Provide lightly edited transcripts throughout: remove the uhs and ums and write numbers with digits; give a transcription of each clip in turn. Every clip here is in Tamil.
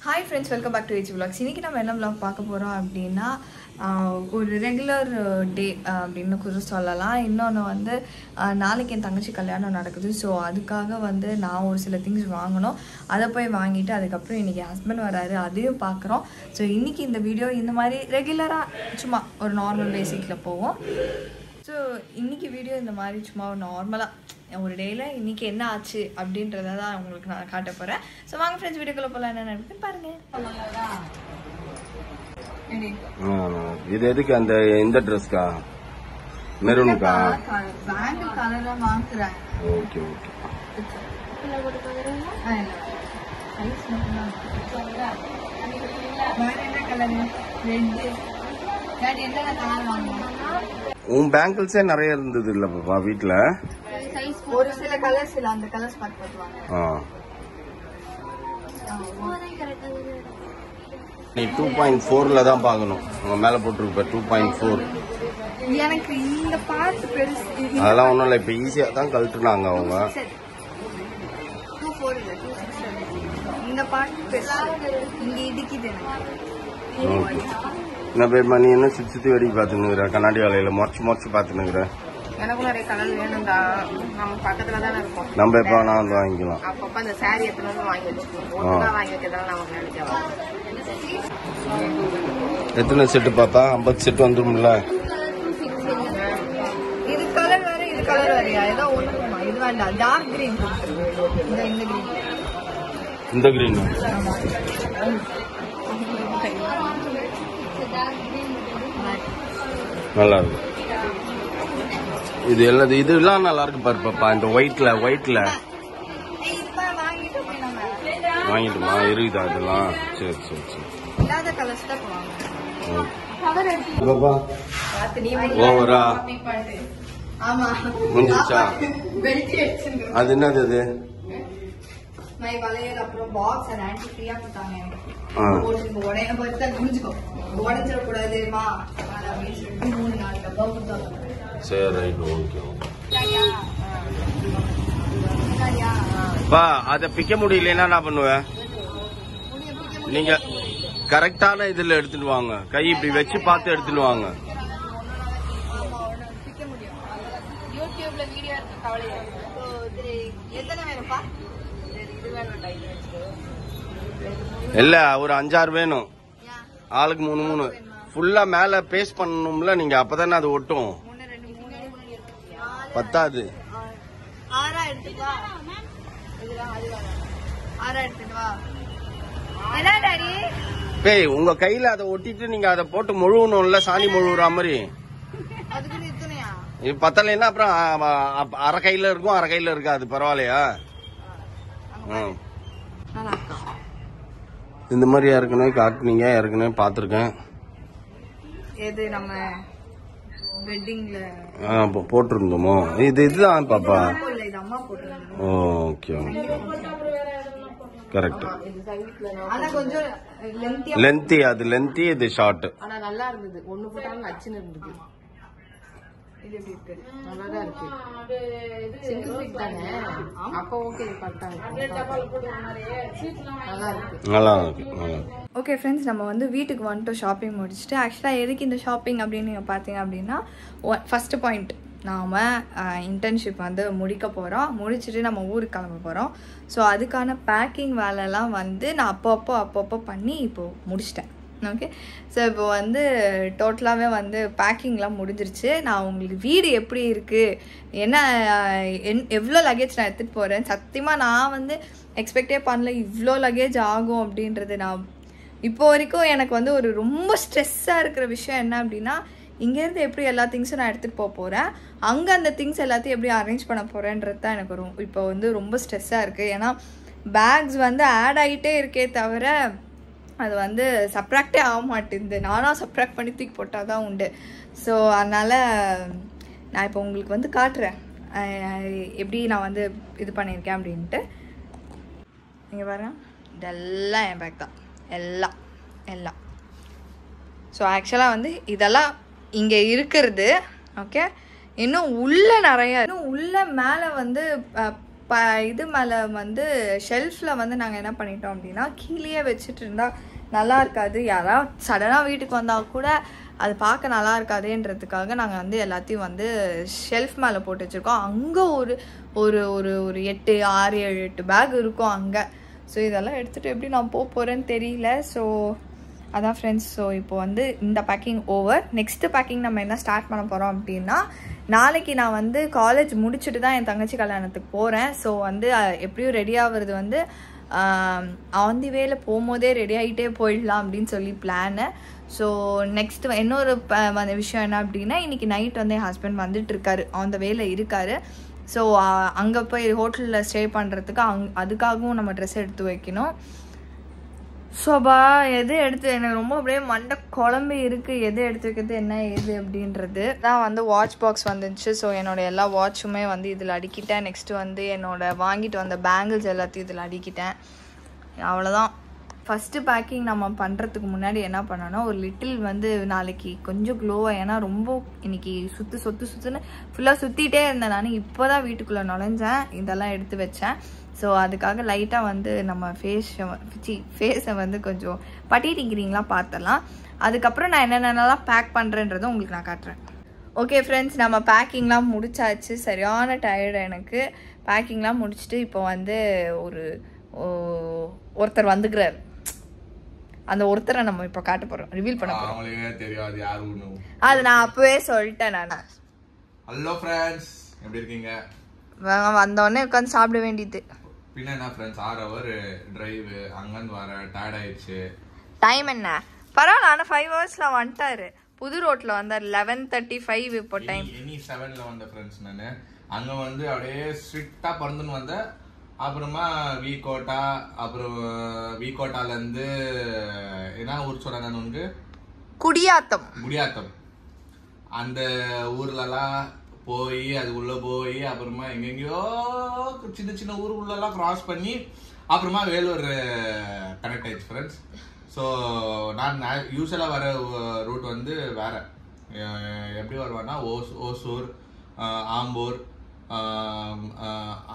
Hi friends, welcome back to H Vlogs. இன்னைக்கு நம்ம என்ன vlog பார்க்க போறோம் அப்படினா ஒரு ரெகுலர் டே அப்படினு கூட சொல்லலாம். இன்னொன்னு வந்து நாளைக்கு என் தங்கச்சி கல்யாணம் நடக்குது. சோ அதுக்காக வந்து நான் ஒரு சில things வாங்கணும். அத போய் வாங்கிட்டு அதுக்கு அப்புறம் இன்னைக்கு ஹஸ்பண்ட் வராரு. அதையும் பார்க்கறோம். சோ இன்னைக்கு இந்த வீடியோ இந்த மாதிரி ரெகுலரா சும்மா ஒரு நார்மல் பேசிக்ல போவோம். சோ இன்னைக்கு வீடியோ இந்த மாதிரி சும்மா நார்மலா ஒரு டேல இன்னைக்கு என்ன ஆச்சு அப்படின்றத தான் உங்களுக்கு நான் காட்ட போறேன். சோ வாங்க फ्रेंड्स வீடியோக்குள்ள போலாம் என்ன நடக்குது பாருங்க. இது எதுக்கு அந்த இந்த Dressக்கா மெரூன்க்கா பேண்ட் கலரா மாத்துறேன். ஓகே ஓகே இல்ல போட்டு பாக்குறேன். சைஸ் மட்டும் சொல்றேன். வேற என்ன கலர்? ரெட். டாடி என்ன கலர் வாங்குறீங்க? உன் பேங்கிள்ஸே நிறைய இருந்தது இல்ல பாப்பா வீட்ல. ஒரு சில கலர்ஸ் இல்ல அந்த கலர்ஸ் பார்த்து வாங்க. நீ 2.4ல தான் பார்க்கணும். உங்க மேல போட்டுருப்ப 2.4. எனக்கு இந்த பார்ட் பெருசு. அதெல்லாம் ஒண்ணும் இல்ல, இப்ப ஈஸியா தான் கழட்டுனாங்க அவங்க. 24 இல்ல 26. இந்த பார்ட் பெருசு. இங்க இடிக்குது எனக்கு. என்ன பேர் நீ என்ன சுத்தி சுத்தி வெடி பாத்துனுக்குற? கண்ணாடி வேலையில முறைச்சு பாத்துனுக்குற. எனக்கும் நிறைய கலர் வேணும்டா. நம்ம பக்கத்துல தானே இருக்கோம். நம்ம எப்ப வேணா வந்து வாங்கிக்கலாம். அப்பப்ப அந்த சாரி எத்தனை வந்து வாங்கி வச்சுக்கணும். ஒன்னா வாங்கி வைக்கிறதால நமக்கு நினைக்கலாம். எத்தனை செட்டு பாப்பா? 50 செட்டு வந்துரும்ல. இது கலர் வேற இது கலர் வேறயா? ஏதோ ஒண்ணுமா? இது வேண்டாம். Dark green. இந்த கிரீன். இந்த கிரீன் நல்லா இருக்கு. இது எல்லாம் இதெல்லாம் நல்லா இருக்கு பாரு பாப்பா. இந்த ஒயிட்ல வாங்கிட்டுமா இருக்குதா இதெல்லாம்? சரி சரி சரி. இல்லாத கலர்ஸ் தான் வாங்க. பாப்பா ஓவரா ஆமா முடிஞ்சிச்சா? பெல்ட் எக்ஸ்ங்க. அது என்னது அது? மை வளையல் அப்புறம் பாக்ஸ் அண்ட் ஆன்டி ஃப்ரீயா கொடுத்தாங்க எனக்கு. போட்டு உடைய பத்தா குடிச்சுக்கோ. உடைச்சிட கூடாதுமா. அப்படின்னு சொல்லிட்டு 3-4 டப்பா கொடுத்தாங்க. சரி ரைட் ஓகே. பா அத பிக்க முடியலன்னா என்ன பண்ணுவேன்? நீங்க கரெக்டான இதுல எடுத்துட்டு வாங்க. கை இப்படி வச்சு பார்த்து எடுத்துட்டு வாங்க. யூடியூப்ல வீடியோ எடுத்து கவலையா. எத்தனை வேணும்ப்பா? இது வேணும்டா. இது இல்ல ஒரு 5-6 வேணும். ஆளுக்கு 3 ஃபுல்லா மேல பேஸ்ட் பண்ணணும்ல நீங்க, அப்பதானே அது ஒட்டும். பத்தாது. 6 எடுத்துட்டு வா. இதெல்லாம் அது வேற. 6 எடுத்துட்டு வா. என்ன டாடி? பேய் உங்க கையில அதை ஒட்டிட்டு நீங்க அதை போட்டு முழுவணும்ல, சாணி முழுவுற மாதிரி. அதுக்கு இத்தனையா? இது பத்தலைன்னா அப்புறம் அரை கையில இருக்கும், அரை கையில இருக்காது. பரவாயில்லையா? இந்த மாதிரி ஏற்கனவே காட்டுனீங்க, ஏற்கனவே பாத்துருக்கேன். எது நம்ம வெட்டிங்ல போட்டிருந்தோமோ? இதுதான் பாப்பா. இது அம்மா போட்டிருந்தாங்க. Okay okay correct. ஆனா கொஞ்சம் லென்த்தி, அது லென்த்தி, இது ஷார்ட். ஆனா நல்லா இருந்தது. ஒண்ணு போட்டாலும் நச்சுன்னு இருந்தது. இது எப்படி இருக்கு? நல்லாதான் இருக்கு. சிங்கிள் சீட் தானே. அப்ப ஓகே பண்ணிட்டாங்க. நல்லா இருக்கு. ஓகே ஃப்ரெண்ட்ஸ், நம்ம வந்து வீட்டுக்கு வந்துட்டு ஷாப்பிங் முடிச்சுட்டு, ஆக்சுவலாக எதுக்கு இந்த ஷாப்பிங் அப்படின்னு நீங்கள் பார்த்தீங்க அப்படின்னா, ஃபஸ்ட்டு பாயிண்ட் நாம் இன்டர்ன்ஷிப் வந்து முடிக்க போகிறோம். முடிச்சுட்டு நம்ம ஊருக்கு கிளம்ப போகிறோம். ஸோ அதுக்கான பேக்கிங் வேலைலாம் வந்து நான் அப்பப்போ பண்ணி இப்போது முடிச்சிட்டேன். ஓகே, ஸோ இப்போ வந்து டோட்டலாகவே வந்து பேக்கிங்லாம் முடிஞ்சிருச்சு. நான் உங்களுக்கு வீடு எப்படி இருக்குது, எவ்வளோ லக்கேஜ் நான் எடுத்துகிட்டு போகிறேன், சத்தியமாக நான் வந்து எக்ஸ்பெக்டே பண்ணல இவ்வளோ லக்கேஜ் ஆகும் அப்படின்றது. நான் இப்போ வரைக்கும் எனக்கு வந்து ஒரு ரொம்ப ஸ்ட்ரெஸ்ஸாக இருக்கிற விஷயம் என்ன அப்படின்னா, இங்கேருந்து எப்படி எல்லா திங்ஸும் நான் எடுத்துகிட்டு போகிறேன், அங்கே அந்த திங்ஸ் எல்லாத்தையும் எப்படி அரேஞ்ச் பண்ண போகிறேன்றது தான் எனக்கு இப்போ வந்து ரொம்ப ஸ்ட்ரெஸ்ஸாக இருக்குது. ஏன்னா பேக்ஸ் வந்து ஆட் ஆகிட்டே இருக்கே தவிர அது வந்து சப்ராக்டே ஆக மாட்டேங்குது. நானாக சப்ராக்ட் பண்ணி தூக்கி போட்டால் தான் உண்டு. ஸோ அதனால் நான் இப்போ உங்களுக்கு வந்து காட்டுறேன் எப்படி நான் வந்து இது பண்ணியிருக்கேன் அப்படின்ட்டு. இங்கே பாருங்க, இதெல்லாம் என் பேக் தான். எல்லாம் ஸோ ஆக்சுவலாக வந்து இதெல்லாம் இங்கே இருக்கிறது. ஓகே, இன்னும் உள்ள நிறைய, இன்னும் உள்ள மேலே வந்து இது மேலே வந்து ஷெல்ஃபில் வந்து நாங்கள் என்ன பண்ணிட்டோம் அப்படின்னா கீழே வச்சுட்டு இருந்தால் நல்லா இருக்காது, யாராவது சடனாக வீட்டுக்கு வந்தால் கூட அது பார்க்க நல்லா இருக்காதுன்றதுக்காக நாங்கள் வந்து எல்லாத்தையும் வந்து ஷெல்ஃப் மேலே போட்டு வச்சுருக்கோம். அங்கே ஒரு ஒரு ஒரு ஒரு 8 6 7 8 பேக் இருக்கும் அங்கே. ஸோ இதெல்லாம் எடுத்துகிட்டு எப்படி நான் போகிறேன்னு தெரியல. ஸோ அதான் ஃப்ரெண்ட்ஸ். ஸோ இப்போ வந்து இந்த பேக்கிங் ஓவர். நெக்ஸ்ட்டு பேக்கிங் நம்ம என்ன ஸ்டார்ட் பண்ண போகிறோம் அப்படின்னா, நாளைக்கு நான் வந்து காலேஜ் முடிச்சுட்டு தான் என் தங்கச்சி கல்யாணத்துக்கு போகிறேன். ஸோ வந்து எப்படியும் ரெடி ஆகுறது வந்து ஆன் தி வேல போகும்போதே ரெடி ஆகிட்டே போயிடலாம் அப்படின்னு சொல்லி பிளானு. ஸோ நெக்ஸ்ட்டு இன்னொரு விஷயம் என்ன அப்படின்னா, இன்றைக்கி நைட் வந்து என் ஹஸ்பண்ட் வந்துட்டுருக்காரு, ஆன் த வேல இருக்கார். ஸோ அங்கே போய் ஹோட்டலில் ஸ்டே பண்ணுறதுக்கு அதுக்காகவும் நம்ம ட்ரெஸ் எடுத்து வைக்கணும். ஸோபா எது எடுத்து எனக்கு ரொம்ப அப்படியே மண்டை குழம்பு இருக்குது, எது எடுத்து வைக்கிறது என்ன ஏது அப்படின்றது தான். வந்து வாட்ச் பாக்ஸ் வந்துச்சு. ஸோ என்னோடய எல்லா வாட்சுமே வந்து இதில் அடிக்கிட்டேன். நெக்ஸ்ட்டு வந்து வாங்கிட்டு வந்த பேங்கிள்ஸ் எல்லாத்தையும் இதில் அடிக்கிட்டேன். அவ்வளோதான். ஃபஸ்ட்டு பேக்கிங் நம்ம பண்ணுறதுக்கு முன்னாடி என்ன பண்ணோன்னா, ஒரு லிட்டில் வந்து நாளைக்கு கொஞ்சம் க்ளோவாக, ஏன்னா ரொம்ப இன்னைக்கு சுற்றுன்னு ஃபுல்லாக சுற்றிட்டே இருந்தேன் நான். இப்போ தான் வீட்டுக்குள்ளே நுழைஞ்சேன், இதெல்லாம் எடுத்து வச்சேன். ஸோ அதுக்காக லைட்டாக வந்து நம்ம ஃபேஸை வந்து கொஞ்சம் பட்டிட்டிங்கிறீங்களா பார்த்துடலாம். அதுக்கப்புறம் நான் என்னென்னலாம் பேக் பண்ணுறேன்றதை உங்களுக்கு நான் காட்டுறேன். ஓகே ஃப்ரெண்ட்ஸ், நம்ம பேக்கிங்லாம் முடிச்சாச்சு. சரியான டயர்டு எனக்கு. பேக்கிங்லாம் முடிச்சுட்டு இப்போ வந்து ஒருத்தர் வந்துக்கிறார். அந்த ஒருத்தரை நம்ம இப்போ காட்ட போகிறோம், ரிவீல் பண்ண போகிறோம். தெரியாது யாரு அது நான் அப்பவே சொல்லிட்டேன். நான் ஹலோ ஃப்ரெண்ட்ஸ், எப்படி இருக்கீங்க? வந்தோடனே உட்காந்து சாப்பிட வேண்டியது. பின்ன என்ன ஃப்ரெண்ட்ஸ், 6 hour டிரைவ், அங்கேருந்து வர டயர்ட் ஆயிடுச்சு. டைம் என்ன பரவாயில்ல, ஆனால் 5 hours வந்துட்டாரு. புது ரோட்ல வந்தார் 11:35 இப்போ டைம். எனி 7ல வந்த ஃப்ரெண்ட்ஸ். நான் அங்கே வந்து அப்படியே ஸ்ட்ரிக்டாக பறந்துன்னு வந்தேன். அப்புறமா விகோட்டா, அப்புறம் விகோட்டாலேருந்து என்ன ஊர் சொன்னேன் நான் உனக்கு? குடியாத்தம். அந்த ஊர்லலாம் போய் அது உள்ள போய் அப்புறமா எங்கெங்கயோ சின்ன சின்ன ஊருக்குள்ளெல்லாம் கிராஸ் பண்ணி அப்புறமா வேலூர் கனெக்ட் ஆயிடுச்சு ஃப்ரெண்ட்ஸ். ஸோ நான் யூஸ்வலாக வர ரூட் வந்து வேற. எப்படி வருவேன்னா ஓசூர், ஆம்பூர்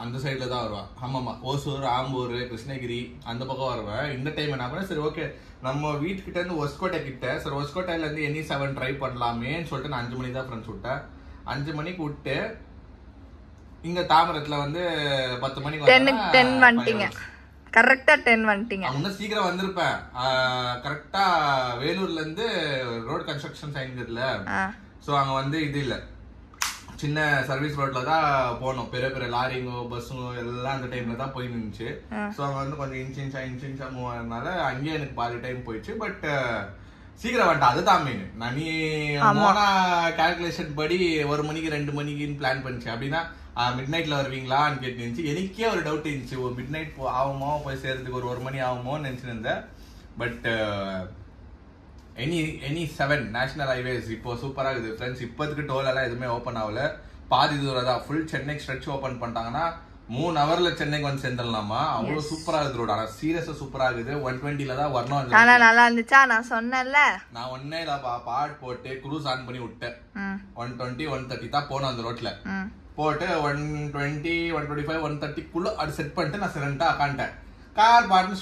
அந்த சைடில் தான் வருவேன். ஆமாம்மா, ஓசூர், ஆம்பூர், கிருஷ்ணகிரி அந்த பக்கம் வருவேன். இந்த டைம் என்ன பண்ணேன், சரி ஓகே நம்ம வீட்டுக்கிட்ட இருந்து ஒஸ்கோட்டை கிட்ட, சரி ஒஸ்கோட்டையிலேருந்து எனி 7 ட்ரை பண்ணலாமேன்னு சொல்லிட்டு நான் 5 மணிக்கு தான் ஃப்ரெண்ட்ஸ் விட்டேன். 5 மணிக்கு விட்டு இங்க தாமரத்துல வந்து 10 மணிக்கு 10 வந்துட்டீங்க. கரெக்டா 10 வந்துட்டீங்க. இன்னும் சீக்கிரம் வந்திருப்பேன். கரெக்டா வேலூர்ல இருந்து ரோட் கன்ஸ்ட்ரக்ஷன் சைன்ல, சோ அங்க வந்து இது இல்ல, சின்ன சர்வீஸ் ரோட்ல தான் போனோம். பெரிய பெரிய லாரிங்கோ பஸ்ஸுங்கோ எல்லாம் அந்த டைம்ல தான் போய் நின்றுச்சு. சோ அங்க வந்து கொஞ்சம் இன்ச் மூவ் ஆனதுனால அங்கேயே எனக்கு பாதி டைம் போயிடுச்சு. பட் சீக்கிரம் வந்துட்டேன், அதுதான் மெயின். நான் நீ போனா கால்குலேஷன் படி 1 மணிக்கு 2 மணிக்குன்னு பிளான் பண்ணிச்சு. அப்படின்னா மிட் நைட்ல வருவீங்களான்னு கேட்டுச்சு. எனக்கே ஒரு டவுட் இருந்துச்சு, மிட் நைட் ஆகுமோ போய் சேர்றதுக்கு, 1 மணி ஆகுமோன்னு நினைச்சிருந்தேன். பட் எனி 7 நேஷனல் ஹைவேஸ் இப்போ சூப்பரா இருக்குது ஃப்ரெண்ட்ஸ். இப்போதுக்கு டோல் எல்லாம் எதுவுமே ஓப்பன் ஆகல, பாதி தூரம் தான். ஃபுல் சென்னை ஸ்ட்ரெச் ஓப்பன் பண்ணிட்டாங்கன்னா 3 hourல சென்னைக்கு வந்து சேர்ந்துடலாமா. அவ்வளவு சூப்பரா இருக்குது ரோடு. ஆனா சீரியஸா சூப்பரா இருக்குது. 120ல தான் வரணும். நல்லா இருந்துச்சா? நான் சொன்னேன்ல, நான் ஒன்னே பாட் போட்டு குரூஸ் ஆன் பண்ணி விட்டேன். 120 130 தான் போனோம் அந்த ரோட்ல. போட்டு 120 125 130 அது செட் பண்ணிட்டு நான் சைலண்டா உட்காந்துட்டேன். கார் பாட்டு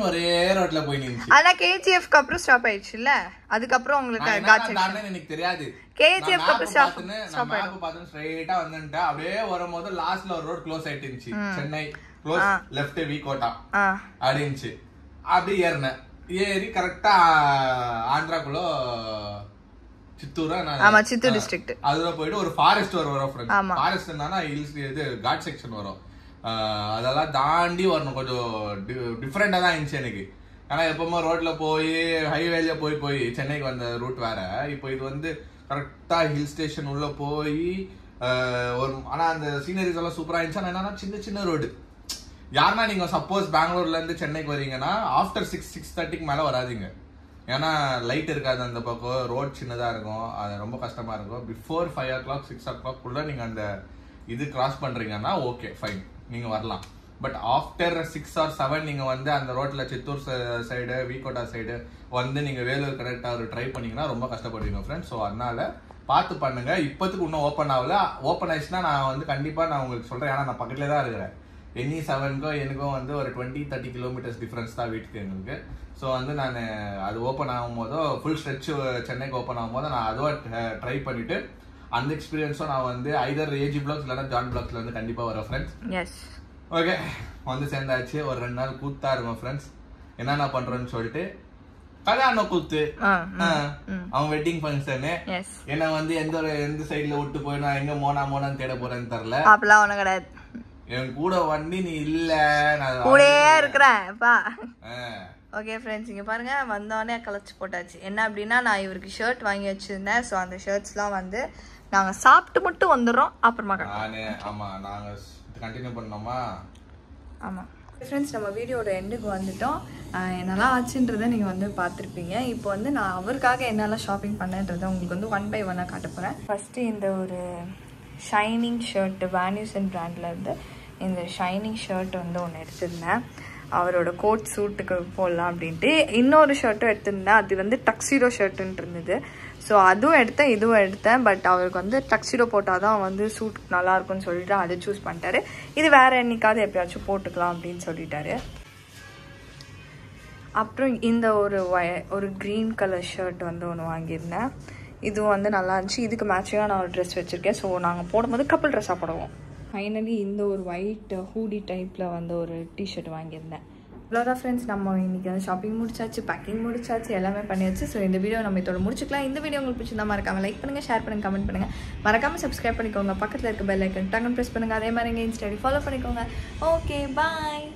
ஒரே ரோட்ல போய் நின்னுச்சு. ஆனா கேஜிஎஃப்க்கு அப்புறம் ஸ்டாப் ஆயிடுச்சுல, அதுக்கப்புறம் உங்களுக்கு எனக்கு தெரியாது. கேஜிஎஃப்க்கு அப்புறம் ஸ்டாப் மேப் பார்த்து ஸ்ட்ரைட்டா வந்துட்டேன். அப்படியே வரும்போது லாஸ்ட்ல ஒரு ரோட் க்ளோஸ் ஆயிட்டு இருந்துச்சு. சென்னை க்ளோஸ், லெஃப்ட் விகோட்டா அப்படின்னுச்சு. அப்படி ஏறினேன். ஏறி கரெக்டா ஆந்திராக்குள்ள சித்தூர் டிஸ்ட்ரிக்ட் அதுல போயிட்டு ஒரு ஃபாரஸ்ட் வரும். ஃபாரஸ்ட் என்னன்னா ஹில்ஸ், இது காட் செக்ஷன் வரும். அதெல்லாம் தாண்டி வரணும். கொஞ்சம் டிஃப்ரெண்டா தான் இருந்துச்சு எனக்கு. ஆனா எப்பவுமே ரோட்ல போய் ஹைவேல போய் சென்னைக்கு வந்த ரூட் வேற. இப்போ இது வந்து கரெக்டா ஹில் ஸ்டேஷன் உள்ள போய் ஆனா அந்த சீனரிஸ் எல்லாம் சூப்பரா இருந்துச்சு. என்னன்னா சின்ன சின்ன ரோடு. யாருன்னா நீங்க சப்போஸ் பெங்களூர்ல இருந்து சென்னைக்கு வரீங்கன்னா ஆஃப்டர் 6:30க்கு மேல வராதிங்க. ஏன்னா லைட் இருக்காது அந்த பக்கம், ரோட் சின்னதா இருக்கும், அது ரொம்ப கஷ்டமா இருக்கும். பிஃபோர் 5 o'clock 6 o'clock குள்ள நீங்க அந்த இது கிராஸ் பண்றீங்கன்னா ஓகே ஃபைன், நீங்க வரலாம். பட் ஆஃப்டர் 6 or 7 நீங்க வந்து அந்த ரோட்ல சித்தூர் சைடு, விகோட்டா சைடு வந்து நீங்க வேலூர் கரெக்டா ட்ரை பண்ணீங்கன்னா ரொம்ப கஷ்டப்படுவீங்க ஃப்ரெண்ட்ஸ். ஸோ அதனால பார்த்து பண்ணுங்க. இப்போத்துக்கு இன்னும் ஓப்பன் ஆகல. ஓப்பன் ஆயிடுச்சுன்னா நான் வந்து கண்டிப்பாக நான் உங்களுக்கு சொல்கிறேன். ஏன்னா நான் பக்கத்தில் தான் இருக்கிறேன். NE7க்கும் எனக்கும் வந்து ஒரு 20-30 கிலோமீட்டர்ஸ் டிஃப்ரென்ஸ் தான் வீட்டுக்கு எங்களுக்கு. ஸோ வந்து நான் அது ஓப்பன் ஆகும் போதோ ஃபுல் ஸ்ட்ரெச் சென்னைக்கு ஓப்பன் ஆகும் போது நான் அதுவும் ட்ரை பண்ணிவிட்டு அந்த எக்ஸ்பீரியன்ஸும் நான் வந்து ஐதர் ஏஜி பிளாக்ஸ் இல்லைன்னா ஜான் பிளாக்ஸ்ல வந்து கண்டிப்பாக வரேன் ஃப்ரெண்ட்ஸ். எஸ் ஓகே, வந்து சேர்ந்தாச்சு. ஒரு 2 நாள் கூத்தா இருக்கும் ஃப்ரெண்ட்ஸ். என்னென்ன பண்றோன்னு சொல்லிட்டு கல்யாண கூத்து, அவன் வெட்டிங் ஃபங்க்ஷனு, என்ன வந்து எந்த சைட்ல விட்டு போய் நான் எங்க மோனான்னு தேட போறேன்னு தெரியல. அப்பெல்லாம் ஒண்ணும் கிடையாது. என் கூட வண்டி நீ இல்ல, நான் கூடயே இருக்கிறேன்ப்பா. ஓகே ஃப்ரெண்ட்ஸ், இங்கே பாருங்கள், வந்தோடனே கலைச்சி போட்டாச்சு. என்ன அப்படின்னா, நான் இவருக்கு ஷர்ட் வாங்கி வச்சுருந்தேன். ஸோ அந்த ஷர்ட்ஸ்லாம் வந்து நாங்கள் சாப்பிட்டு மட்டும் வந்துடுறோம். அப்புறமா ஆமாம், நாங்கள் கண்டினியூ பண்ணோமா. ஆமாம் ஃப்ரெண்ட்ஸ், நம்ம வீடியோட எண்டுக்கு வந்துட்டோம். என்னெல்லாம் ஆச்சுன்றதை நீங்கள் வந்து பார்த்துருப்பீங்க. இப்போ வந்து நான் அவருக்காக என்னெல்லாம் ஷாப்பிங் பண்ணேன்றதை உங்களுக்கு வந்து 1 by 1 காட்ட போகிறேன். ஃபஸ்ட்டு இந்த ஒரு ஷைனிங் ஷர்ட்டு வேன்யூசன் பிராண்ட்லேருந்து இந்த ஷைனிங் ஷர்ட் வந்து ஒன்று எடுத்திருந்தேன். அவரோட கோட் சூட்டுக்கு போடலாம் அப்படின்ட்டு. இன்னொரு ஷர்ட்டும் எடுத்திருந்தேன். அது வந்து டக்ஸிடோ ஷர்ட்டுன்ட்டு இருந்தது. ஸோ அதுவும் எடுத்தேன், இதுவும் எடுத்தேன். பட் அவருக்கு வந்து டக்ஸிடோ போட்டால் தான் வந்து சூட் நல்லாயிருக்குன்னு சொல்லிட்டு அதை சூஸ் பண்ணிட்டாரு. இது வேறு என்னைக்காவது எப்பயாச்சும் போட்டுக்கலாம் அப்படின்னு சொல்லிட்டாரு. அப்புறம் இந்த ஒரு க்ரீன் கலர் ஷர்ட் வந்து ஒன்று வாங்கியிருந்தேன். இதுவும் வந்து நல்லா இருந்துச்சு. இதுக்கு மேட்சிங்காக நான் ஒரு ட்ரெஸ் வச்சுருக்கேன். ஸோ நாங்கள் போடும்போது கப்பிள் ட்ரெஸ்ஸாக போடுவோம். ஃபைனலி இந்த ஒரு ஒயிட் ஹூடி டைப்பில் வந்து ஒரு டிஷர்ட் வாங்கியிருந்தேன். இவ்வளோதான் ஃப்ரெண்ட்ஸ், நம்ம இன்றைக்கி வந்து ஷாப்பிங் முடிச்சாச்சு, பேக்கிங் முடிச்சாச்சு, எல்லாமே பண்ணியாச்சு. ஸோ இந்த வீடியோ நம்ம இதோட முடிச்சுக்கலாம். இந்த வீடியோ உங்களுக்கு பிடிச்சிருந்தா மறக்காமல் லைக் பண்ணுங்கள், ஷேர் பண்ணுங்கள், கமெண்ட் பண்ணுங்கள். மறக்காமல் சப்ஸ்கிரைப் பண்ணிக்கோங்க. பக்கத்தில் இருக்க பெல் ஐக்கன் டக்குன்னு ப்ரெஸ் பண்ணுங்கள். அதே மாதிரி இங்கே இன்ஸ்டாடி ஃபாலோ பண்ணிக்கோங்க. ஓகே, பாய்.